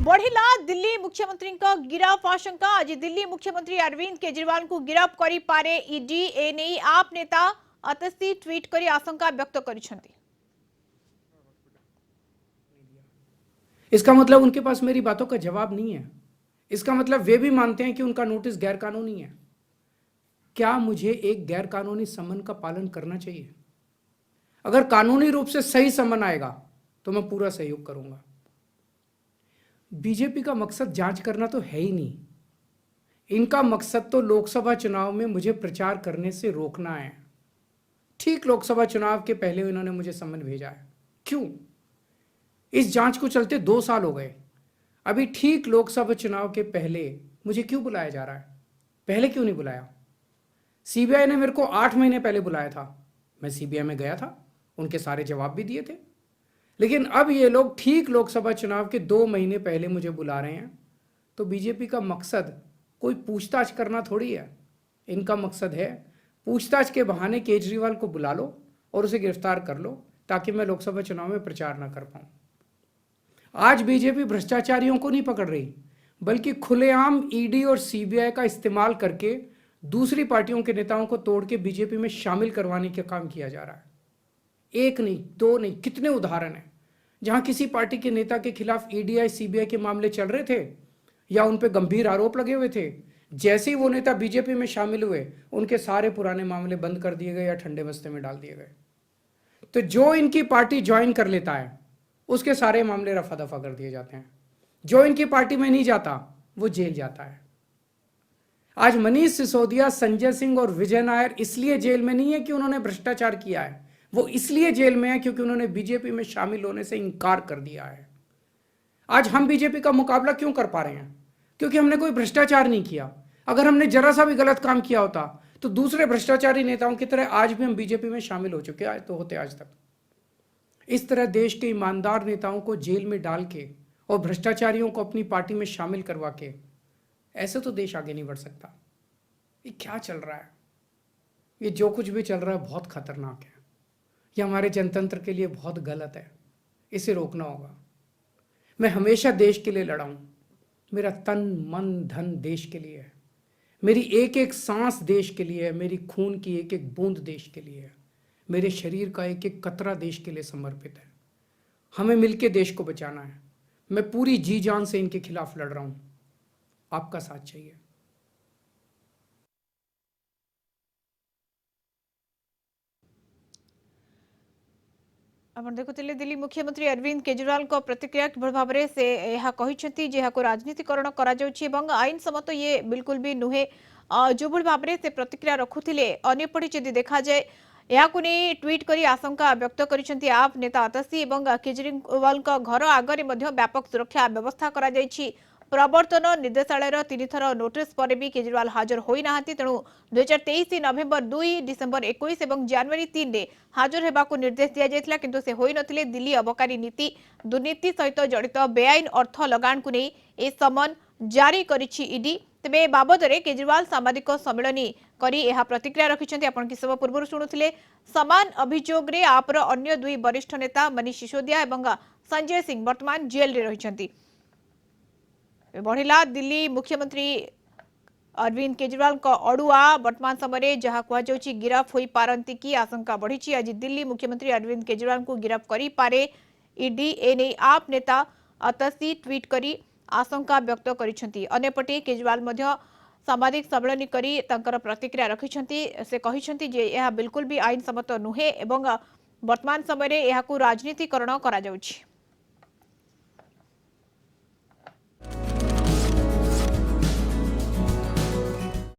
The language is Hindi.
बढ़िला दिल्ली मुख्यमंत्री गिरफ आशंका। आज दिल्ली मुख्यमंत्री अरविंद केजरीवाल को गिरफ करि पारे ईडी। एने आप नेता अतसी ट्वीट करी आशंका व्यक्त करिसेंती। इसका मतलब उनके पास मेरी बातों का जवाब नहीं है। इसका मतलब वे भी मानते हैं कि उनका नोटिस गैर कानूनी है। क्या मुझे एक गैर कानूनी समन का पालन करना चाहिए? अगर कानूनी रूप से सही समन आएगा तो मैं पूरा सहयोग करूंगा। बीजेपी का मकसद जांच करना तो है ही नहीं। इनका मकसद तो लोकसभा चुनाव में मुझे प्रचार करने से रोकना है। ठीक लोकसभा चुनाव के पहले इन्होंने मुझे समन भेजा है। क्यों? इस जांच को चलते 2 साल हो गए। अभी ठीक लोकसभा चुनाव के पहले मुझे क्यों बुलाया जा रहा है? पहले क्यों नहीं बुलाया? सीबीआई ने मेरे को 8 महीने पहले बुलाया था। मैं सीबीआई में गया था, उनके सारे जवाब भी दिए थे। लेकिन अब ये लोग ठीक लोकसभा चुनाव के 2 महीने पहले मुझे बुला रहे हैं। तो बीजेपी का मकसद कोई पूछताछ करना थोड़ी है। इनका मकसद है पूछताछ के बहाने केजरीवाल को बुला लो और उसे गिरफ्तार कर लो, ताकि मैं लोकसभा चुनाव में प्रचार ना कर पाऊं। आज बीजेपी भ्रष्टाचारियों को नहीं पकड़ रही, बल्कि खुलेआम ईडी और सीबीआई का इस्तेमाल करके दूसरी पार्टियों के नेताओं को तोड़ के बीजेपी में शामिल करवाने का काम किया जा रहा है। एक नहीं, 2 नहीं, कितने उदाहरण हैं जहां किसी पार्टी के नेता के खिलाफ ईडी सीबीआई के मामले चल रहे थे या उन पे गंभीर आरोप लगे हुए थे। जैसे ही वो नेता बीजेपी में शामिल हुए, उनके सारे पुराने मामले बंद कर दिए गए या ठंडे बस्ते में डाल दिए गए। तो जो इनकी पार्टी ज्वाइन कर लेता है, उसके सारे मामले रफा दफा कर दिए जाते हैं। जो इनकी पार्टी में नहीं जाता, वो जेल जाता है। आज मनीष सिसोदिया, संजय सिंह और विजय नायर इसलिए जेल में नहीं है कि उन्होंने भ्रष्टाचार किया है। वो इसलिए जेल में है क्योंकि उन्होंने बीजेपी में शामिल होने से इनकार कर दिया है। आज हम बीजेपी का मुकाबला क्यों कर पा रहे हैं? क्योंकि हमने कोई भ्रष्टाचार नहीं किया। अगर हमने जरा सा भी गलत काम किया होता तो दूसरे भ्रष्टाचारी नेताओं की तरह आज भी हम बीजेपी में शामिल हो चुके होते आज तक। इस तरह देश के ईमानदार नेताओं को जेल में डाल के और भ्रष्टाचारियों को अपनी पार्टी में शामिल करवा के ऐसे तो देश आगे नहीं बढ़ सकता। ये क्या चल रहा है? ये जो कुछ भी चल रहा है बहुत खतरनाक है। ये हमारे जनतंत्र के लिए बहुत गलत है। इसे रोकना होगा। मैं हमेशा देश के लिए लड़ा हूं। मेरा तन मन धन देश के लिए है। मेरी एक एक सांस देश के लिए है। मेरी खून की एक एक बूंद देश के लिए है। मेरे शरीर का एक एक कतरा देश के लिए समर्पित है। हमें मिलकर देश को बचाना है। मैं पूरी जी जान से इनके खिलाफ लड़ रहा हूं। आपका साथ चाहिए। आपण देखुले दिल्ली मुख्यमंत्री अरविंद केजरीवाल को प्रतिक्रिया किभଳି भाबरे से यह कहिसेंती जे को राजनीतिकरण करा जाउछि एवं आईन सम्मत ये बिल्कुल भी नुहे। जो भଳି भाबरे से प्रतिक्रिया रखुथिले अन्यपटी जदि देखा जाए याकु नै ट्वीट करी आशंका व्यक्त करिसेंती आप नेता अतसी एवं केजरीवाल का घर आगरे मध्य व्यापक सुरक्षा व्यवस्था करा जाइछि। प्रवर्तन निर्देशालय 3 थर नोटिस पर भी केजरीवाल हाजर होई नाहंती। तेणु 2023 नवेम्बर 2, डिसेम्बर 21 एवं जनवरी 3 रे हाजर हेबाकू निर्देश दिया जायतिला, किंतु से होई नथिले। दिल्ली अबकारी नीति दुर्नीति सहित जड़ित बेआईन अर्थ लगान को नहीं ए समन जारी करिछि ईडी। तेबे बाबद रे केजरीवाल सामाजिक सम्मेलनी करी एहा प्रतिक्रिया रखिछन्ती। आपण कि सब पूर्व शुणुथिले समान अभियोग रे आपर अन्य 2 वरिष्ठ नेता मनीष सिसोदिया एवं संजय सिंह वर्तमान जेल रे रहिछन्ती। बढ़िला दिल्ली मुख्यमंत्री अरविंद केजरीवाल का अड़ुआ वर्तमान समय जहां कहुच्छी गिरफ हो पारती की आशंका बढ़ी। आज दिल्ली मुख्यमंत्री अरविंद केजरीवाल को गिरफ करि पारे ईडी। एने आप नेता अतसी ट्वीट करी आशंका व्यक्त करिसेंती। अन्यपटे केजरीवाल मध्य सामाजिक सम्मेलन करी तंकर प्रतिक्रिया रखिसेंती। से कहिसेंती जे यह बिल्कुल भी आईन सम्मत नुहे एवं वर्तमान समय यह राजनीतिकरण करा जाउछि।